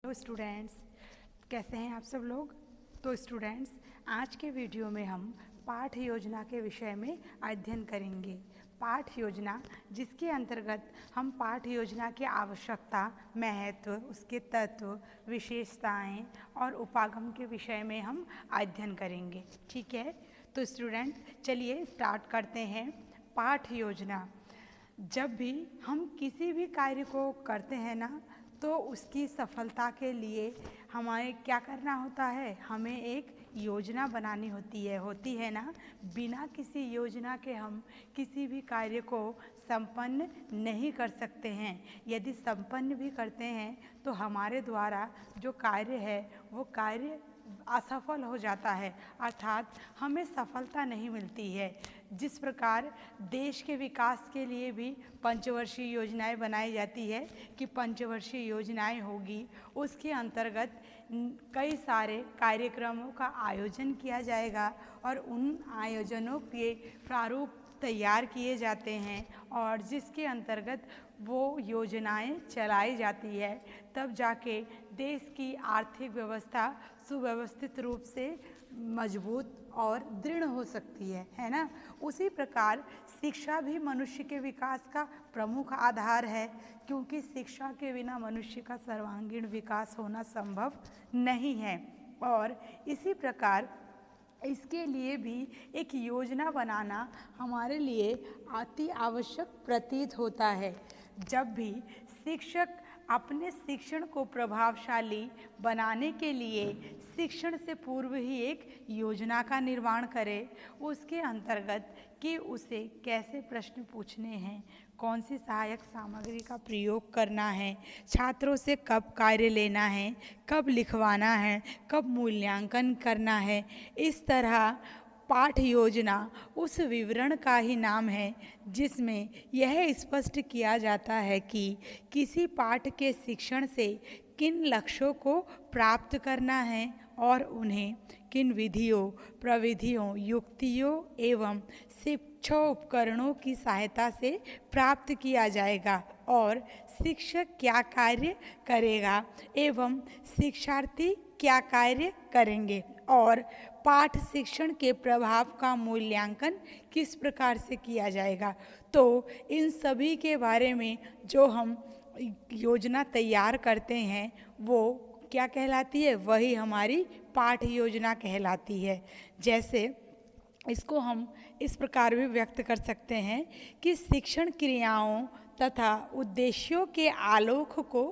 Hello students, कैसे हैं आप सब लोग। तो स्टूडेंट्स, आज के वीडियो में हम पाठ योजना के विषय में अध्ययन करेंगे। पाठ योजना, जिसके अंतर्गत हम पाठ योजना की आवश्यकता, महत्व, उसके तत्व, विशेषताएं और उपागम के विषय में हम अध्ययन करेंगे। ठीक है, तो स्टूडेंट चलिए स्टार्ट करते हैं। पाठ योजना, जब भी हम किसी भी कार्य को करते हैं ना, तो उसकी सफलता के लिए हमें क्या करना होता है, हमें एक योजना बनानी होती है ना। बिना किसी योजना के हम किसी भी कार्य को संपन्न नहीं कर सकते हैं। यदि संपन्न भी करते हैं तो हमारे द्वारा जो कार्य है वो कार्य असफल हो जाता है, अर्थात हमें सफलता नहीं मिलती है। जिस प्रकार देश के विकास के लिए भी पंचवर्षीय योजनाएं बनाई जाती है कि पंचवर्षीय योजनाएं होगी, उसके अंतर्गत कई सारे कार्यक्रमों का आयोजन किया जाएगा और उन आयोजनों के प्रारूप तैयार किए जाते हैं और जिसके अंतर्गत वो योजनाएं चलाई जाती है, तब जाके देश की आर्थिक व्यवस्था सुव्यवस्थित रूप से मजबूत और दृढ़ हो सकती है ना। उसी प्रकार शिक्षा भी मनुष्य के विकास का प्रमुख आधार है, क्योंकि शिक्षा के बिना मनुष्य का सर्वांगीण विकास होना संभव नहीं है। और इसी प्रकार इसके लिए भी एक योजना बनाना हमारे लिए अति आवश्यक प्रतीत होता है। जब भी शिक्षक अपने शिक्षण को प्रभावशाली बनाने के लिए शिक्षण से पूर्व ही एक योजना का निर्माण करे, उसके अंतर्गत कि उसे कैसे प्रश्न पूछने हैं, कौन सी सहायक सामग्री का प्रयोग करना है, छात्रों से कब कार्य लेना है, कब लिखवाना है, कब मूल्यांकन करना है, इस तरह पाठ योजना उस विवरण का ही नाम है जिसमें यह स्पष्ट किया जाता है कि किसी पाठ के शिक्षण से किन लक्ष्यों को प्राप्त करना है और उन्हें किन विधियों, प्रविधियों, युक्तियों एवं शिक्षा उपकरणों की सहायता से प्राप्त किया जाएगा और शिक्षक क्या कार्य करेगा एवं शिक्षार्थी क्या कार्य करेंगे और पाठ शिक्षण के प्रभाव का मूल्यांकन किस प्रकार से किया जाएगा। तो इन सभी के बारे में जो हम योजना तैयार करते हैं वो क्या कहलाती है, वही हमारी पाठ योजना कहलाती है। जैसे इसको हम इस प्रकार भी व्यक्त कर सकते हैं कि शिक्षण क्रियाओं तथा उद्देश्यों के आलोक को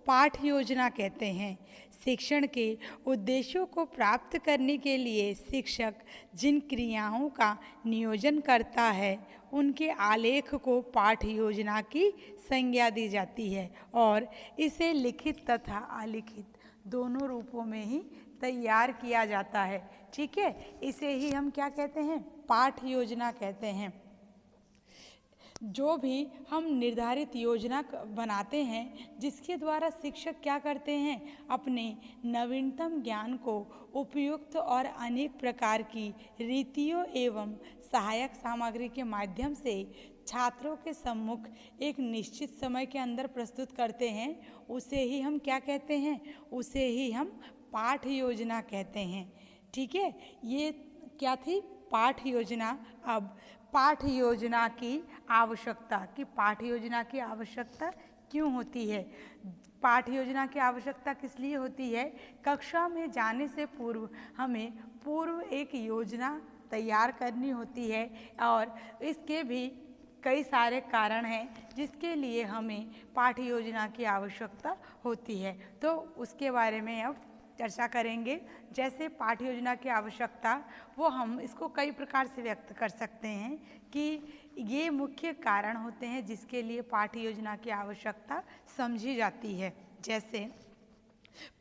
पाठ योजना कहते हैं। शिक्षण के उद्देश्यों को प्राप्त करने के लिए शिक्षक जिन क्रियाओं का नियोजन करता है, उनके आलेख को पाठ योजना की संज्ञा दी जाती है और इसे लिखित तथा अलिखित दोनों रूपों में ही तैयार किया जाता है। ठीक है, इसे ही हम क्या कहते हैं, पाठ योजना कहते हैं। जो भी हम निर्धारित योजना बनाते हैं, जिसके द्वारा शिक्षक क्या करते हैं, अपने नवीनतम ज्ञान को उपयुक्त और अनेक प्रकार की रीतियों एवं सहायक सामग्री के माध्यम से छात्रों के सम्मुख एक निश्चित समय के अंदर प्रस्तुत करते हैं, उसे ही हम क्या कहते हैं, उसे ही हम पाठ योजना कहते हैं। ठीक है, ये क्या थी, पाठ योजना। अब पाठ योजना की आवश्यकता, कि पाठ योजना की आवश्यकता क्यों होती है। पाठ योजना की आवश्यकता किस लिए होती है, कक्षा में जाने से पूर्व हमें पूर्व एक योजना तैयार करनी होती है और इसके भी कई सारे कारण हैं जिसके लिए हमें पाठ योजना की आवश्यकता होती है। तो उसके बारे में अब चर्चा करेंगे। जैसे पाठ योजना की आवश्यकता, वो हम इसको कई प्रकार से व्यक्त कर सकते हैं कि ये मुख्य कारण होते हैं जिसके लिए पाठ योजना की आवश्यकता समझी जाती है। जैसे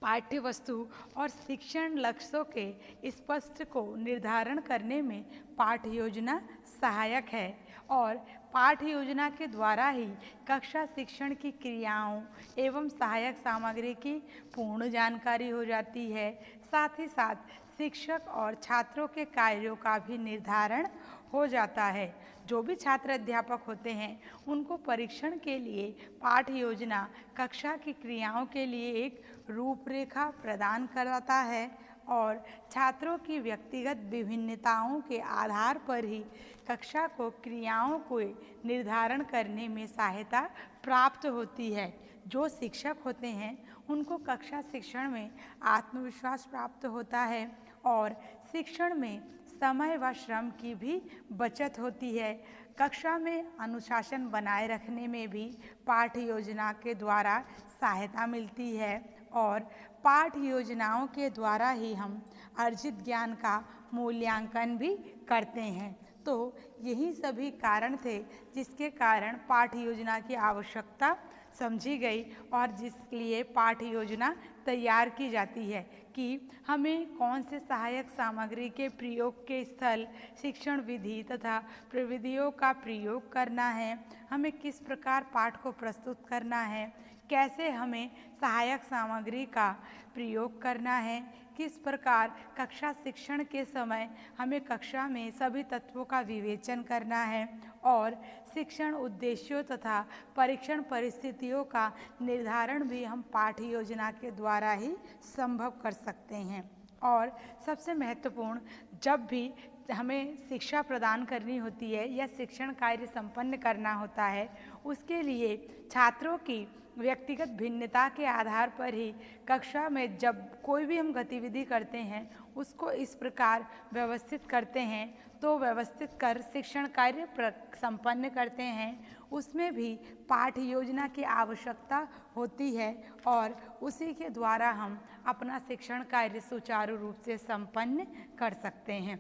पाठ्य वस्तु और शिक्षण लक्ष्यों के स्पष्ट को निर्धारण करने में पाठ योजना सहायक है और पाठ योजना के द्वारा ही कक्षा शिक्षण की क्रियाओं एवं सहायक सामग्री की पूर्ण जानकारी हो जाती है। साथ ही साथ शिक्षक और छात्रों के कार्यों का भी निर्धारण हो जाता है। जो भी छात्र अध्यापक होते हैं उनको परीक्षण के लिए पाठ योजना कक्षा की क्रियाओं के लिए एक रूपरेखा प्रदान कराता है और छात्रों की व्यक्तिगत विभिन्नताओं के आधार पर ही कक्षा को क्रियाओं को निर्धारण करने में सहायता प्राप्त होती है। जो शिक्षक होते हैं उनको कक्षा शिक्षण में आत्मविश्वास प्राप्त होता है और शिक्षण में समय व श्रम की भी बचत होती है। कक्षा में अनुशासन बनाए रखने में भी पाठ योजना के द्वारा सहायता मिलती है और पाठ योजनाओं के द्वारा ही हम अर्जित ज्ञान का मूल्यांकन भी करते हैं। तो यही सभी कारण थे जिसके कारण पाठ योजना की आवश्यकता समझी गई और जिसलिए पाठ योजना तैयार की जाती है कि हमें कौन से सहायक सामग्री के प्रयोग के स्थल, शिक्षण विधि तथा प्रविधियों का प्रयोग करना है, हमें किस प्रकार पाठ को प्रस्तुत करना है, कैसे हमें सहायक सामग्री का प्रयोग करना है, किस प्रकार कक्षा शिक्षण के समय हमें कक्षा में सभी तत्वों का विवेचन करना है और शिक्षण उद्देश्यों तथा परीक्षण परिस्थितियों का निर्धारण भी हम पाठ योजना के द्वारा ही संभव कर सकते हैं। और सबसे महत्वपूर्ण, जब भी हमें शिक्षा प्रदान करनी होती है या शिक्षण कार्य संपन्न करना होता है, उसके लिए छात्रों की व्यक्तिगत भिन्नता के आधार पर ही कक्षा में जब कोई भी हम गतिविधि करते हैं उसको इस प्रकार व्यवस्थित करते हैं, तो व्यवस्थित कर शिक्षण कार्य संपन्न करते हैं। उसमें भी पाठ योजना की आवश्यकता होती है और उसी के द्वारा हम अपना शिक्षण कार्य सुचारू रूप से संपन्न कर सकते हैं।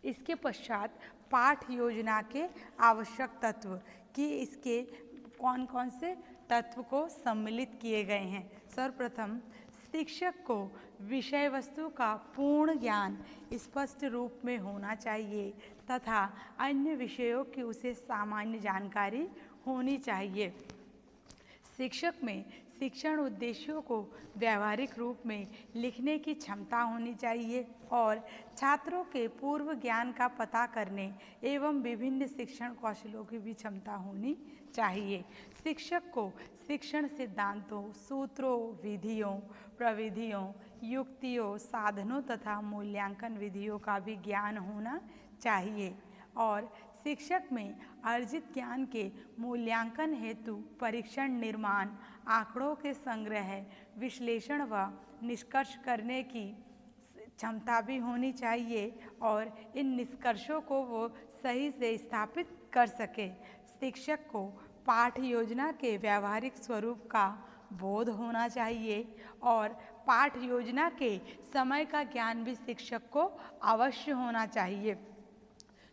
इसके पश्चात पाठ योजना के आवश्यक तत्व कि इसके कौन कौन से तत्व को सम्मिलित किए गए हैं। सर्वप्रथम, शिक्षक को विषय वस्तु का पूर्ण ज्ञान स्पष्ट रूप में होना चाहिए तथा अन्य विषयों की उसे सामान्य जानकारी होनी चाहिए। शिक्षक में शिक्षण उद्देश्यों को व्यावहारिक रूप में लिखने की क्षमता होनी चाहिए और छात्रों के पूर्व ज्ञान का पता करने एवं विभिन्न शिक्षण कौशलों की भी क्षमता होनी चाहिए। शिक्षक को शिक्षण सिद्धांतों, सूत्रों, विधियों, प्रविधियों, युक्तियों, साधनों तथा मूल्यांकन विधियों का भी ज्ञान होना चाहिए और शिक्षक में अर्जित ज्ञान के मूल्यांकन हेतु परीक्षण निर्माण, आंकड़ों के संग्रह, विश्लेषण व निष्कर्ष करने की क्षमता भी होनी चाहिए और इन निष्कर्षों को वो सही से स्थापित कर सके। शिक्षक को पाठ योजना के व्यावहारिक स्वरूप का बोध होना चाहिए और पाठ योजना के समय का ज्ञान भी शिक्षक को अवश्य होना चाहिए।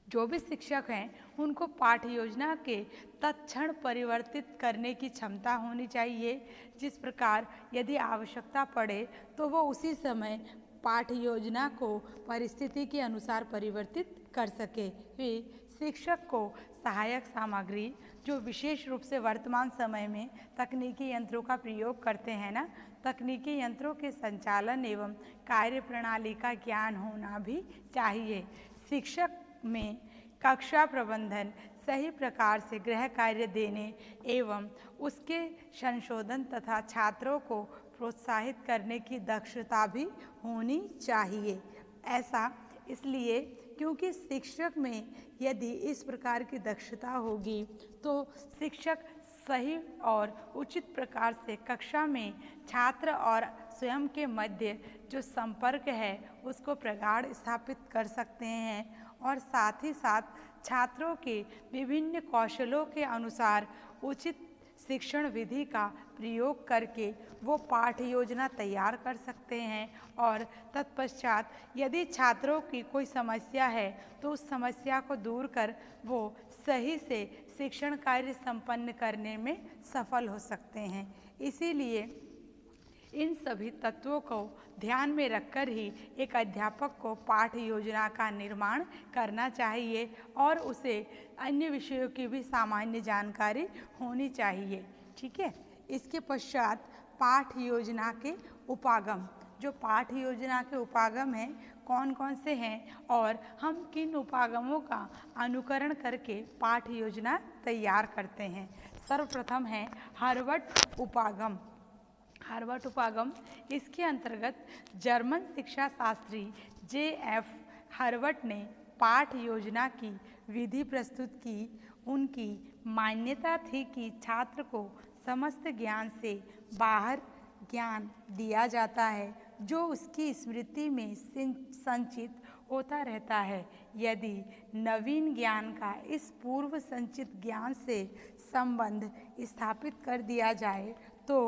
जो भी शिक्षक हैं उनको पाठ योजना के तत्क्षण परिवर्तित करने की क्षमता होनी चाहिए। जिस प्रकार यदि आवश्यकता पड़े तो वो उसी समय पाठ योजना को परिस्थिति के अनुसार परिवर्तित कर सके। फिर शिक्षक को सहायक सामग्री, जो विशेष रूप से वर्तमान समय में तकनीकी यंत्रों का प्रयोग करते हैं ना, तकनीकी यंत्रों के संचालन एवं कार्य प्रणाली का ज्ञान होना भी चाहिए। शिक्षक में कक्षा प्रबंधन, सही प्रकार से गृह कार्य देने एवं उसके संशोधन तथा छात्रों को प्रोत्साहित करने की दक्षता भी होनी चाहिए। ऐसा इसलिए क्योंकि शिक्षक में यदि इस प्रकार की दक्षता होगी तो शिक्षक सही और उचित प्रकार से कक्षा में छात्र और स्वयं के मध्य जो संपर्क है उसको प्रगाढ़ स्थापित कर सकते हैं और साथ ही साथ छात्रों के विभिन्न कौशलों के अनुसार उचित शिक्षण विधि का प्रयोग करके वो पाठ योजना तैयार कर सकते हैं और तत्पश्चात यदि छात्रों की कोई समस्या है तो उस समस्या को दूर कर वो सही से शिक्षण कार्य संपन्न करने में सफल हो सकते हैं। इसीलिए इन सभी तत्वों को ध्यान में रखकर ही एक अध्यापक को पाठ योजना का निर्माण करना चाहिए और उसे अन्य विषयों की भी सामान्य जानकारी होनी चाहिए। ठीक है। इसके पश्चात पाठ योजना के उपागम। जो पाठ योजना के उपागम हैं कौन कौन से हैं और हम किन उपागमों का अनुकरण करके पाठ योजना तैयार करते हैं। सर्वप्रथम है हार्वर्ड उपागम। हार्वर्ड उपागम, इसके अंतर्गत जर्मन शिक्षा शास्त्री J.F. हार्वर्ड ने पाठ योजना की विधि प्रस्तुत की। उनकी मान्यता थी कि छात्र को समस्त ज्ञान से बाहर ज्ञान दिया जाता है जो उसकी स्मृति में संचित होता रहता है। यदि नवीन ज्ञान का इस पूर्व संचित ज्ञान से संबंध स्थापित कर दिया जाए तो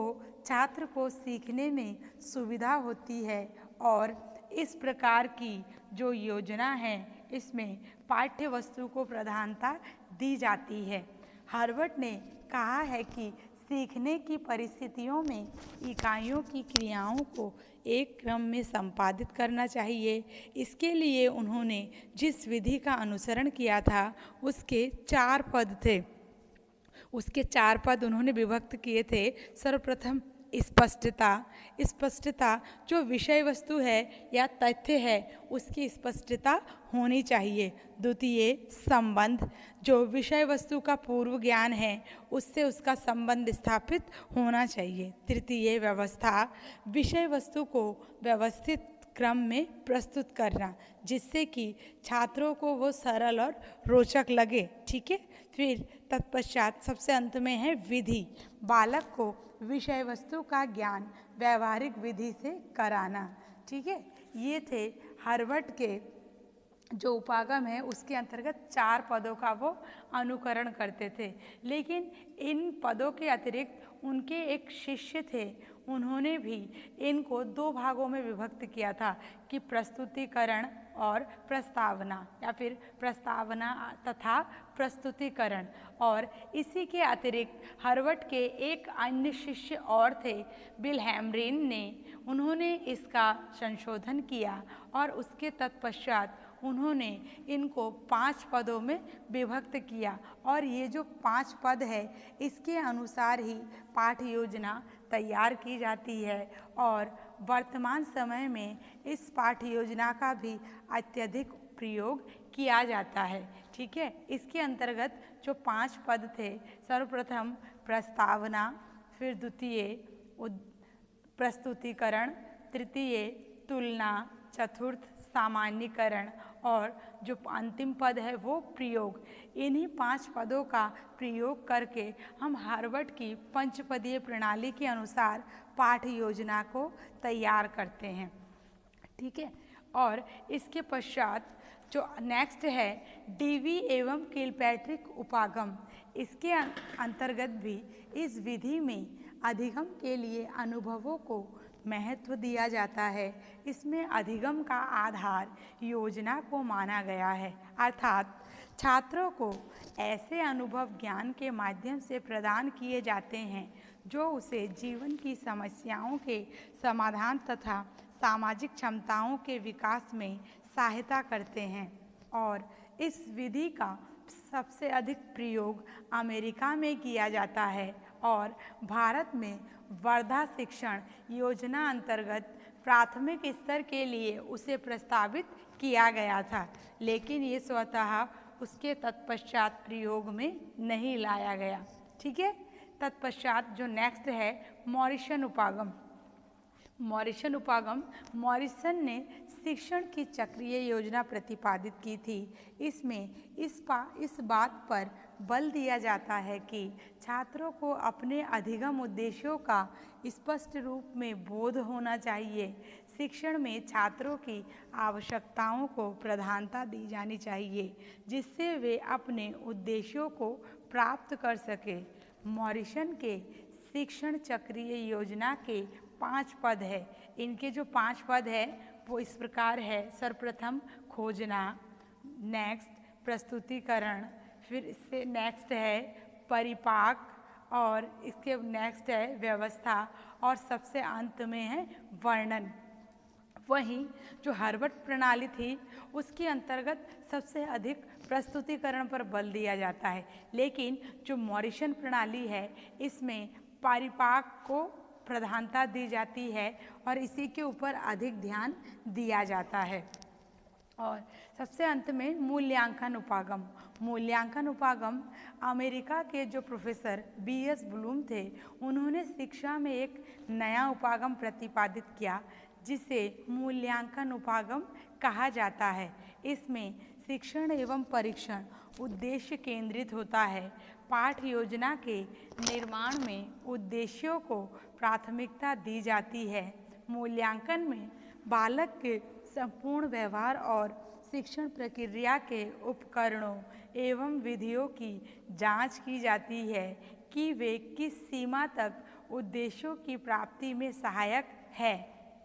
छात्र को सीखने में सुविधा होती है और इस प्रकार की जो योजना है इसमें पाठ्य वस्तु को प्रधानता दी जाती है। हार्वर्ड ने कहा है कि सीखने की परिस्थितियों में इकाइयों की क्रियाओं को एक क्रम में संपादित करना चाहिए। इसके लिए उन्होंने जिस विधि का अनुसरण किया था उसके 4 पद थे। उसके 4 पद उन्होंने विभक्त किए थे। सर्वप्रथम स्पष्टता। स्पष्टता जो विषय वस्तु है या तथ्य है उसकी स्पष्टता होनी चाहिए। द्वितीय संबंध, जो विषय वस्तु का पूर्व ज्ञान है उससे उसका संबंध स्थापित होना चाहिए। तृतीय व्यवस्था, विषय वस्तु को व्यवस्थित क्रम में प्रस्तुत करना जिससे कि छात्रों को वो सरल और रोचक लगे। ठीक है। फिर तत्पश्चात सबसे अंत में है विधि। बालक को विषय वस्तु का ज्ञान व्यवहारिक विधि से कराना। ठीक है। ये थे हार्वर्ड के जो उपागम है उसके अंतर्गत 4 पदों का वो अनुकरण करते थे। लेकिन इन पदों के अतिरिक्त उनके एक शिष्य थे, उन्होंने भी इनको 2 भागों में विभक्त किया था कि प्रस्तुतिकरण और प्रस्तावना या फिर प्रस्तावना तथा प्रस्तुतिकरण। और इसी के अतिरिक्त हार्वर्ड के एक अन्य शिष्य और थे विल्हेम रिन ने, उन्होंने इसका संशोधन किया और उसके तत्पश्चात उन्होंने इनको 5 पदों में विभक्त किया और ये जो 5 पद है इसके अनुसार ही पाठ योजना तैयार की जाती है और वर्तमान समय में इस पाठ योजना का भी अत्यधिक प्रयोग किया जाता है। ठीक है। इसके अंतर्गत जो 5 पद थे, सर्वप्रथम प्रस्तावना, फिर द्वितीय प्रस्तुतिकरण, तृतीय तुलना, चतुर्थ सामान्यीकरण और जो अंतिम पद है वो प्रयोग। इन्हीं 5 पदों का प्रयोग करके हम हार्वर्ड की पंचपदीय प्रणाली के अनुसार पाठ योजना को तैयार करते हैं। ठीक है। और इसके पश्चात जो नेक्स्ट है डीवी एवं किलपैट्रिक उपागम। इसके अंतर्गत भी इस विधि में अधिगम के लिए अनुभवों को महत्व दिया जाता है। इसमें अधिगम का आधार योजना को माना गया है, अर्थात छात्रों को ऐसे अनुभव ज्ञान के माध्यम से प्रदान किए जाते हैं जो उसे जीवन की समस्याओं के समाधान तथा सामाजिक क्षमताओं के विकास में सहायता करते हैं। और इस विधि का सबसे अधिक प्रयोग अमेरिका में किया जाता है और भारत में वर्धा शिक्षण योजना अंतर्गत प्राथमिक स्तर के लिए उसे प्रस्तावित किया गया था, लेकिन ये स्वतः उसके तत्पश्चात प्रयोग में नहीं लाया गया। ठीक है। तत्पश्चात जो नेक्स्ट है मॉरिसन उपागम। मॉरिसन उपागम, मॉरिसन ने शिक्षण की चक्रीय योजना प्रतिपादित की थी। इसमें इस बात पर बल दिया जाता है कि छात्रों को अपने अधिगम उद्देश्यों का स्पष्ट रूप में बोध होना चाहिए। शिक्षण में छात्रों की आवश्यकताओं को प्रधानता दी जानी चाहिए जिससे वे अपने उद्देश्यों को प्राप्त कर सके। मॉरिसन के शिक्षण चक्रीय योजना के 5 पद है। इनके जो 5 पद है वो इस प्रकार है। सर्वप्रथम खोजना, नेक्स्ट प्रस्तुतिकरण, फिर इससे नेक्स्ट है परिपाक और इसके नेक्स्ट है व्यवस्था और सबसे अंत में है वर्णन। वहीं जो हार्वर्ड प्रणाली थी उसके अंतर्गत सबसे अधिक प्रस्तुतिकरण पर बल दिया जाता है, लेकिन जो मॉरिशन प्रणाली है इसमें परिपाक को प्रधानता दी जाती है और इसी के ऊपर अधिक ध्यान दिया जाता है। और सबसे अंत में मूल्यांकन उपागम। मूल्यांकन उपागम अमेरिका के जो प्रोफेसर B.S. ब्लूम थे उन्होंने शिक्षा में एक नया उपागम प्रतिपादित किया जिसे मूल्यांकन उपागम कहा जाता है। इसमें शिक्षण एवं परीक्षण उद्देश्य केंद्रित होता है। पाठ योजना के निर्माण में उद्देश्यों को प्राथमिकता दी जाती है। मूल्यांकन में बालक के संपूर्ण व्यवहार और शिक्षण प्रक्रिया के उपकरणों एवं विधियों की जांच की जाती है कि वे किस सीमा तक उद्देश्यों की प्राप्ति में सहायक है।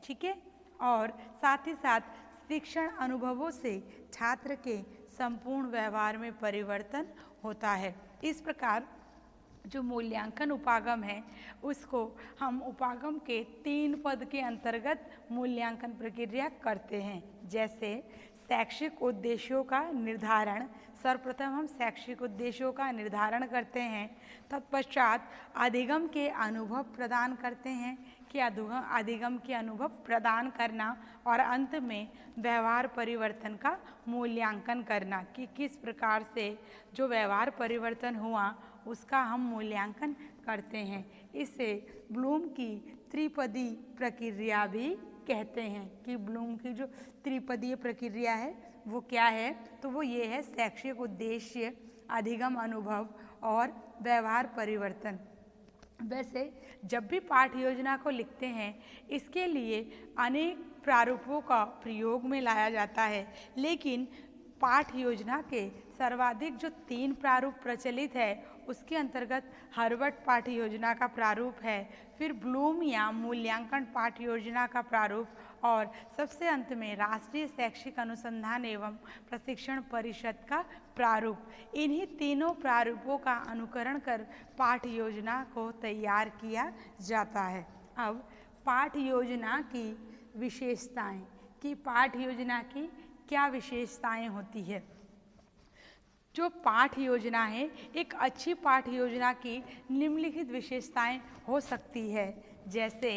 ठीक है, और साथ ही साथ शिक्षण अनुभवों से छात्र के संपूर्ण व्यवहार में परिवर्तन होता है। इस प्रकार जो मूल्यांकन उपागम है उसको हम उपागम के 3 पद के अंतर्गत मूल्यांकन प्रक्रिया करते हैं। जैसे शैक्षिक उद्देश्यों का निर्धारण, सर्वप्रथम हम शैक्षिक उद्देश्यों का निर्धारण करते हैं, तत्पश्चात अधिगम के अनुभव प्रदान करते हैं कि अधिगम के अनुभव प्रदान करना, और अंत में व्यवहार परिवर्तन का मूल्यांकन करना कि किस प्रकार से जो व्यवहार परिवर्तन हुआ उसका हम मूल्यांकन करते हैं। इसे ब्लूम की त्रिपदी प्रक्रिया भी कहते हैं कि ब्लूम की जो त्रिपदीय प्रक्रिया है वो क्या है, तो वो ये है शैक्षिक उद्देश्य, अधिगम अनुभव और व्यवहार परिवर्तन। वैसे जब भी पाठ योजना को लिखते हैं इसके लिए अनेक प्रारूपों का प्रयोग में लाया जाता है, लेकिन पाठ योजना के सर्वाधिक जो 3 प्रारूप प्रचलित है उसके अंतर्गत हार्वर्ड पाठ योजना का प्रारूप है, फिर ब्लूम या मूल्यांकन पाठ योजना का प्रारूप, और सबसे अंत में राष्ट्रीय शैक्षिक अनुसंधान एवं प्रशिक्षण परिषद का प्रारूप। इन्हीं तीनों प्रारूपों का अनुकरण कर पाठ योजना को तैयार किया जाता है। अब पाठ योजना की विशेषताएं कि पाठ योजना की क्या विशेषताएं होती है। जो पाठ योजना है, एक अच्छी पाठ योजना की निम्नलिखित विशेषताएं हो सकती है। जैसे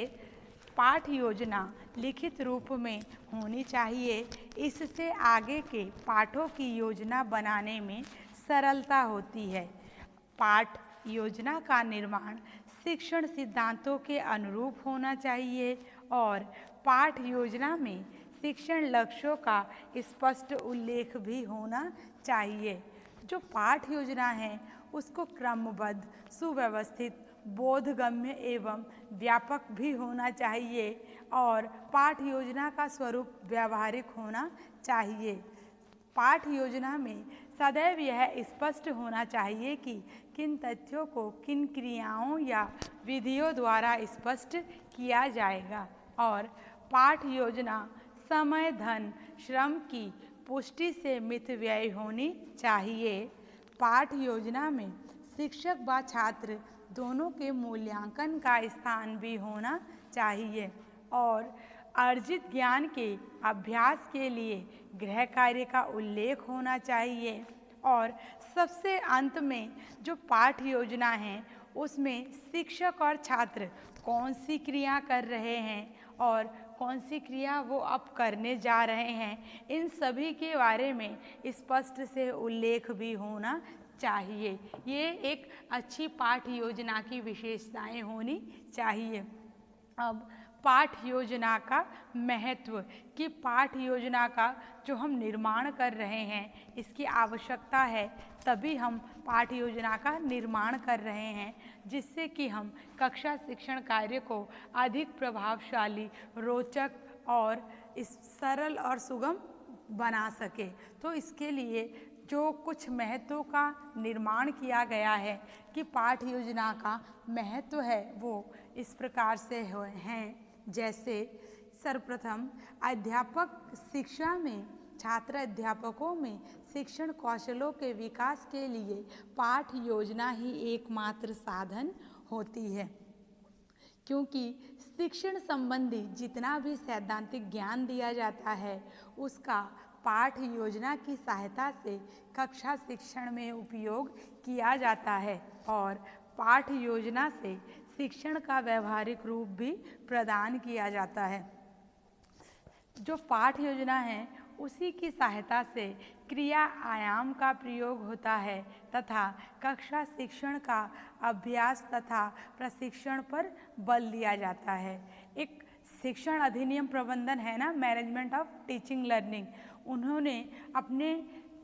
पाठ योजना लिखित रूप में होनी चाहिए, इससे आगे के पाठों की योजना बनाने में सरलता होती है। पाठ योजना का निर्माण शिक्षण सिद्धांतों के अनुरूप होना चाहिए और पाठ योजना में शिक्षण लक्ष्यों का स्पष्ट उल्लेख भी होना चाहिए। जो पाठ योजना है उसको क्रमबद्ध, सुव्यवस्थित, बोधगम्य एवं व्यापक भी होना चाहिए और पाठ योजना का स्वरूप व्यावहारिक होना चाहिए। पाठ योजना में सदैव यह स्पष्ट होना चाहिए कि किन तथ्यों को किन क्रियाओं या विधियों द्वारा स्पष्ट किया जाएगा, और पाठ योजना समय, धन, श्रम की पुष्टि से मित व्यय होनी चाहिए। पाठ योजना में शिक्षक व छात्र दोनों के मूल्यांकन का स्थान भी होना चाहिए और अर्जित ज्ञान के अभ्यास के लिए गृह कार्य का उल्लेख होना चाहिए। और सबसे अंत में जो पाठ योजना है उसमें शिक्षक और छात्र कौन सी क्रिया कर रहे हैं और कौन सी क्रिया वो अब करने जा रहे हैं, इन सभी के बारे में स्पष्ट से उल्लेख भी होना चाहिए। ये एक अच्छी पाठ योजना की विशेषताएं होनी चाहिए। अब पाठ योजना का महत्व कि पाठ योजना का जो हम निर्माण कर रहे हैं इसकी आवश्यकता है, तभी हम पाठ योजना का निर्माण कर रहे हैं, जिससे कि हम कक्षा शिक्षण कार्य को अधिक प्रभावशाली, रोचक और सरल और सुगम बना सके। तो इसके लिए जो कुछ महत्व का निर्माण किया गया है कि पाठ योजना का महत्व है वो इस प्रकार से हैं। जैसे सर्वप्रथम अध्यापक शिक्षा में छात्र अध्यापकों में शिक्षण कौशलों के विकास के लिए पाठ योजना ही एकमात्र साधन होती है, क्योंकि शिक्षण संबंधी जितना भी सैद्धांतिक ज्ञान दिया जाता है उसका पाठ योजना की सहायता से कक्षा शिक्षण में उपयोग किया जाता है और पाठ योजना से शिक्षण का व्यवहारिक रूप भी प्रदान किया जाता है। जो पाठ योजना है उसी की सहायता से क्रिया आयाम का प्रयोग होता है तथा कक्षा शिक्षण का अभ्यास तथा प्रशिक्षण पर बल दिया जाता है। एक शिक्षण अधिनियम प्रबंधन है ना, मैनेजमेंट ऑफ टीचिंग लर्निंग, उन्होंने अपने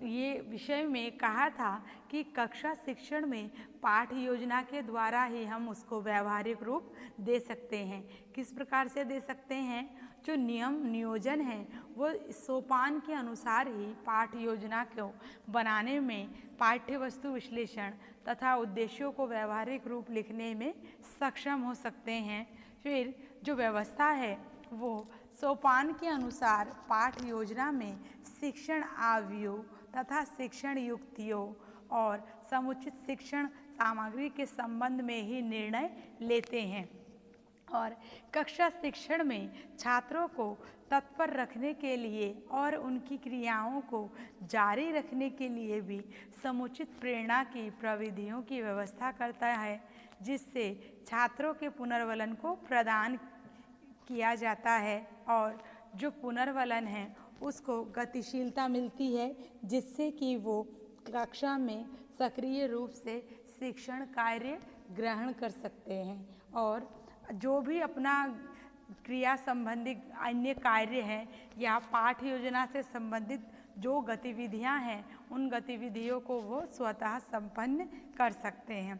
ये विषय में कहा था कि कक्षा शिक्षण में पाठ योजना के द्वारा ही हम उसको व्यवहारिक रूप दे सकते हैं। किस प्रकार से दे सकते हैं? जो नियम नियोजन है वो सोपान के अनुसार ही पाठ योजना को बनाने में पाठ्य वस्तु विश्लेषण तथा उद्देश्यों को व्यवहारिक रूप लिखने में सक्षम हो सकते हैं। फिर जो व्यवस्था है वो सोपान के अनुसार पाठ योजना में शिक्षण अवयव तथा शिक्षण युक्तियों और समुचित शिक्षण सामग्री के संबंध में ही निर्णय लेते हैं और कक्षा शिक्षण में छात्रों को तत्पर रखने के लिए और उनकी क्रियाओं को जारी रखने के लिए भी समुचित प्रेरणा की प्रविधियों की व्यवस्था करता है, जिससे छात्रों के पुनर्वलन को प्रदान किया जाता है और जो पुनर्वलन है उसको गतिशीलता मिलती है, जिससे कि वो कक्षा में सक्रिय रूप से शिक्षण कार्य ग्रहण कर सकते हैं और जो भी अपना क्रिया संबंधी अन्य कार्य हैं या पाठ योजना से संबंधित जो गतिविधियां हैं उन गतिविधियों को वो स्वतः संपन्न कर सकते हैं।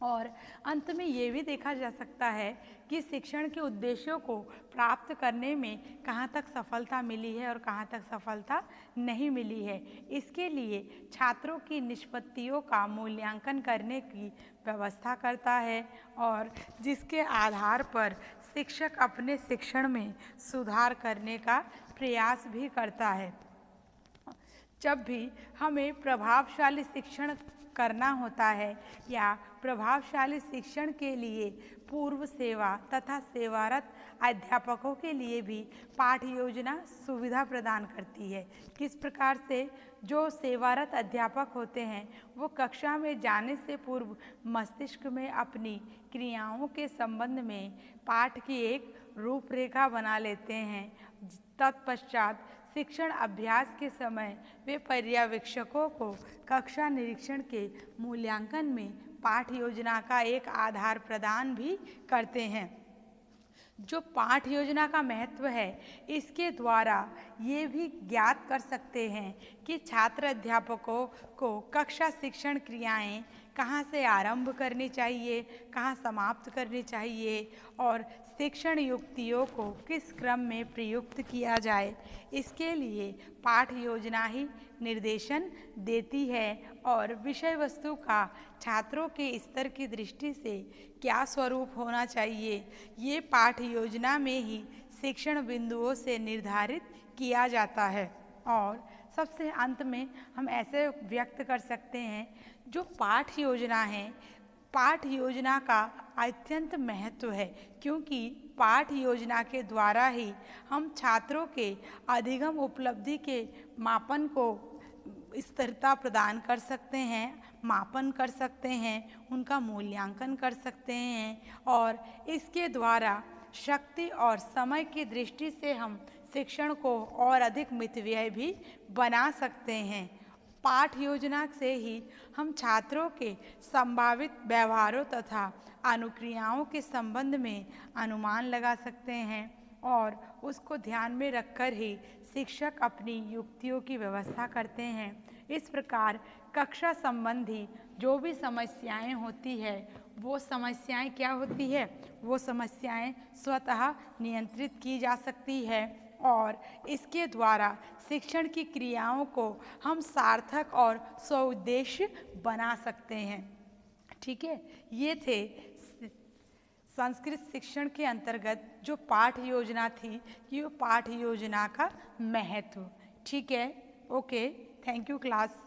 और अंत में ये भी देखा जा सकता है कि शिक्षण के उद्देश्यों को प्राप्त करने में कहाँ तक सफलता मिली है और कहाँ तक सफलता नहीं मिली है। इसके लिए छात्रों की निष्पत्तियों का मूल्यांकन करने की व्यवस्था करता है और जिसके आधार पर शिक्षक अपने शिक्षण में सुधार करने का प्रयास भी करता है। जब भी हमें प्रभावशाली शिक्षण करना होता है या प्रभावशाली शिक्षण के लिए पूर्व सेवा तथा सेवारत अध्यापकों के लिए भी पाठ योजना सुविधा प्रदान करती है। किस प्रकार से? जो सेवारत अध्यापक होते हैं वो कक्षा में जाने से पूर्व मस्तिष्क में अपनी क्रियाओं के संबंध में पाठ की एक रूपरेखा बना लेते हैं। तत्पश्चात शिक्षण अभ्यास के समय वे पर्यवेक्षकों को कक्षा निरीक्षण के मूल्यांकन में पाठ योजना का एक आधार प्रदान भी करते हैं। जो पाठ योजना का महत्व है इसके द्वारा ये भी ज्ञात कर सकते हैं कि छात्र अध्यापकों को कक्षा शिक्षण क्रियाएं कहाँ से आरंभ करनी चाहिए, कहाँ समाप्त करनी चाहिए और शिक्षण युक्तियों को किस क्रम में प्रयुक्त किया जाए। इसके लिए पाठ योजना ही निर्देशन देती है और विषय वस्तु का छात्रों के स्तर की दृष्टि से क्या स्वरूप होना चाहिए ये पाठ योजना में ही शिक्षण बिंदुओं से निर्धारित किया जाता है। और सबसे अंत में हम ऐसे व्यक्त कर सकते हैं जो पाठ योजना है, पाठ योजना का अत्यंत महत्व है, क्योंकि पाठ योजना के द्वारा ही हम छात्रों के अधिगम उपलब्धि के मापन को स्थिरता प्रदान कर सकते हैं, मापन कर सकते हैं, उनका मूल्यांकन कर सकते हैं और इसके द्वारा शक्ति और समय की दृष्टि से हम शिक्षण को और अधिक मितव्यय भी बना सकते हैं। पाठ योजना से ही हम छात्रों के संभावित व्यवहारों तथा अनुक्रियाओं के संबंध में अनुमान लगा सकते हैं और उसको ध्यान में रखकर ही शिक्षक अपनी युक्तियों की व्यवस्था करते हैं। इस प्रकार कक्षा संबंधी जो भी समस्याएं होती है वो समस्याएं क्या होती है? वो समस्याएं स्वतः नियंत्रित की जा सकती है और इसके द्वारा शिक्षण की क्रियाओं को हम सार्थक और स्वउद्देश्य बना सकते हैं। ठीक है, ये थे संस्कृत शिक्षण के अंतर्गत जो पाठ योजना थी, ये पाठ योजना का महत्व। ठीक है, ओके, थैंक यू क्लास।